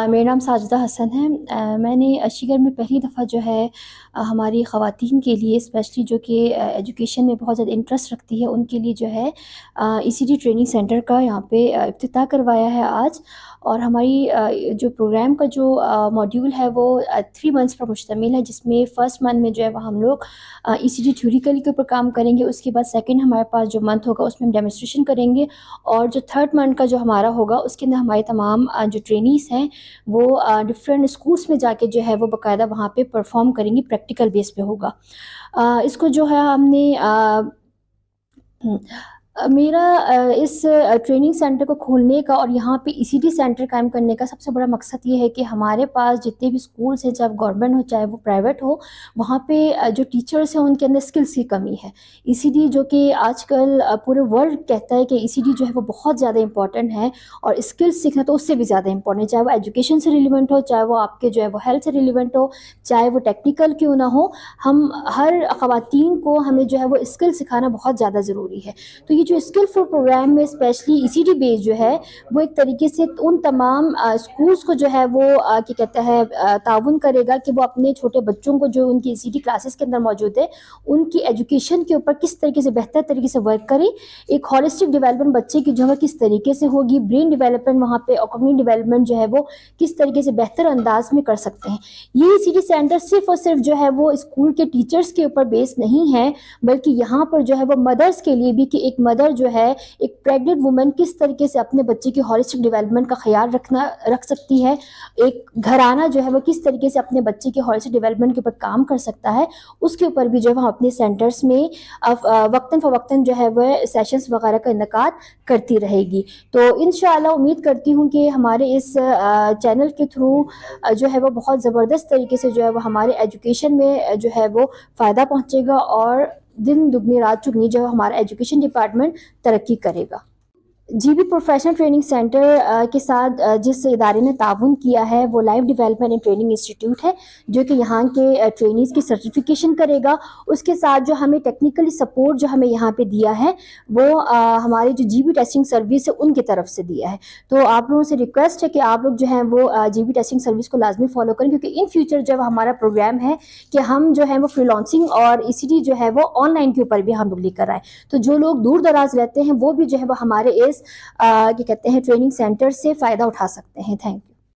میرا نام ساجدہ حسن ہے۔ میں نے عشی گڑھ میں پہلی دفعہ جو ہے ہماری خواتین کے لیے اسپیشلی جو کہ ایجوکیشن میں بہت زیادہ انٹرسٹ رکھتی ہے ان کے لیے جو ہے ECD ٹریننگ سینٹر کا یہاں پہ افتتاح کروایا ہے آج۔ اور ہماری جو پروگرام کا جو ماڈیول ہے وہ 3 منتھس پر مشتمل ہے، جس میں فرسٹ منتھ میں جو ہے وہ ہم لوگ ECD تھیوریکلی کے اوپر کام کریں گے، اس کے بعد سیکنڈ ہمارے پاس جو منتھ ہوگا اس میں ہم ڈیمونسٹریشن کریں گے، اور جو تھرڈ منتھ کا جو ہمارا ہوگا اس کے اندر ہمارے تمام جو ٹرینیز ہیں وہ ڈفرینٹ اسکولس میں جا کے جو ہے وہ باقاعدہ وہاں پہ پرفارم کریں گی، پریکٹیکل بیس پہ ہوگا۔ اس کو جو ہے ہم نے میرا اس ٹریننگ سینٹر کو کھولنے کا اور یہاں پہ ECD سینٹر قائم کرنے کا سب سے بڑا مقصد یہ ہے کہ ہمارے پاس جتنے بھی اسکولس ہیں، چاہے وہ گورنمنٹ ہو چاہے وہ پرائیویٹ ہو، وہاں پہ جو ٹیچرس ہیں ان کے اندر اسکلس کی کمی ہے۔ ECD جو کہ آج کل پورے ورلڈ کہتا ہے کہ ECD جو ہے وہ بہت زیادہ امپورٹنٹ ہے، اور اسکلس سیکھنا تو اس سے بھی زیادہ امپورٹنٹ ہے، چاہے وہ ایجوکیشن سے ریلیونٹ ہو، چاہے وہ آپ کے جو ہے وہ ہیلتھ سے ریلیونٹ ہو، چاہے وہ ٹیکنیکل کیوں نہ ہو، ہم ہر خواتین کو ہمیں جو ہے وہ اسکل سکھانا بہت زیادہ ضروری ہے۔ تو یہ جو اسکلفل پروگرام میں اسپیشلی ECD بیس جو ہے وہ ایک طریقے سے ان تمام اسکولس کو جو ہے وہ کیا کہتا ہے تعاون کرے گا کہ وہ اپنے چھوٹے بچوں کو جو ان کی ECD کلاسز کے اندر موجود ہے ان کی ایجوکیشن کے اوپر کس طریقے سے بہتر طریقے سے ورک کریں، ایک ہولسٹک ڈیولپمنٹ بچے کی جو ہے کس طریقے سے ہوگی، برین ڈیولپمنٹ وہاں پہ اور کognitive ڈیولپمنٹ جو ہے وہ کس طریقے سے بہتر انداز میں کر سکتے ہیں۔ یہ ECD سینٹر صرف اور صرف جو ہے وہ اسکول کے ٹیچرس کے اوپر بیس نہیں ہے، بلکہ یہاں پر جو ہے وہ مدرس کے لیے بھی، کہ ایک مدر جو ہے ایک پریگننٹ وومن کس طریقے سے اپنے بچے کی ہولسٹک ڈیولپمنٹ کا خیال رکھ سکتی ہے، ایک گھرانہ جو ہے وہ کس طریقے سے اپنے بچے کی ہولسٹک ڈیولپمنٹ کے اوپر کام کر سکتا ہے، اس کے اوپر بھی جو ہے وہ اپنے سینٹرز میں وقتاً فوقتاً جو ہے وہ سیشنز وغیرہ کا انعقاد کرتی رہے گی۔ تو انشاءاللہ امید کرتی ہوں کہ ہمارے اس چینل کے تھرو جو ہے وہ بہت زبردست طریقے سے جو ہے وہ ہمارے ایجوکیشن میں جو ہے وہ فائدہ پہنچے گا، اور دن دگنی رات چگنی جو ہے ہمارا ایجوکیشن ڈپارٹمنٹ ترقی کرے گا۔ GB پروفیشنل ٹریننگ سینٹر کے ساتھ جس ادارے نے تعاون کیا ہے وہ life development and training institute ہے، جو کہ یہاں کے ٹرینیز کی سرٹیفیکیشن کرے گا۔ اس کے ساتھ جو ہمیں ٹیکنیکلی سپورٹ جو ہمیں یہاں پہ دیا ہے وہ ہمارے جو GB ٹیسٹنگ سروس ہے ان کی طرف سے دیا ہے۔ تو آپ لوگوں سے ریکویسٹ ہے کہ آپ لوگ جو ہیں وہ GB ٹیسٹنگ سروس کو لازمی فالو کریں، کیونکہ ان فیوچر جب ہمارا پروگرام ہے کہ ہم جو ہے وہ فری لانسنگ اور ECD جو ہے وہ آن لائن کے اوپر بھی ہم لوگ لے کر آئے، تو جو لوگ دور دراز رہتے ہیں وہ بھی جو ہے وہ ہمارے اس کیا کہتے ہیں ٹریننگ سینٹر سے فائدہ اٹھا سکتے ہیں۔ Thank you.